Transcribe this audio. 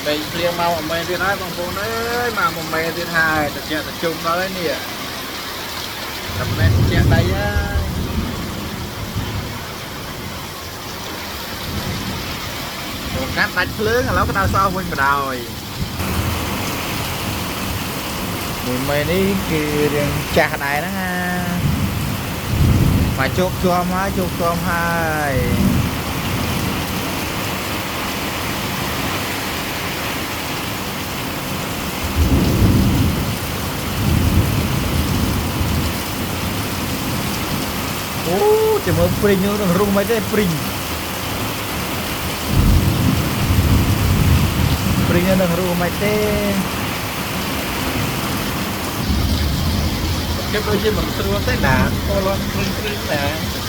đây riêng mau mày thì nói bằng phố đấy mà một mày thì hai tập chuyện tập trung đó đấy nè tập này chuyện đây á một cát đánh lớn là nó cái nào sao mình vào rồi mày đi kì chả này đó ha mà chốt chôm hai chỉ mới pring nữa rung mấy cái pring nó rung mấy cái đôi khi mình thua thế nào cô lo pring nè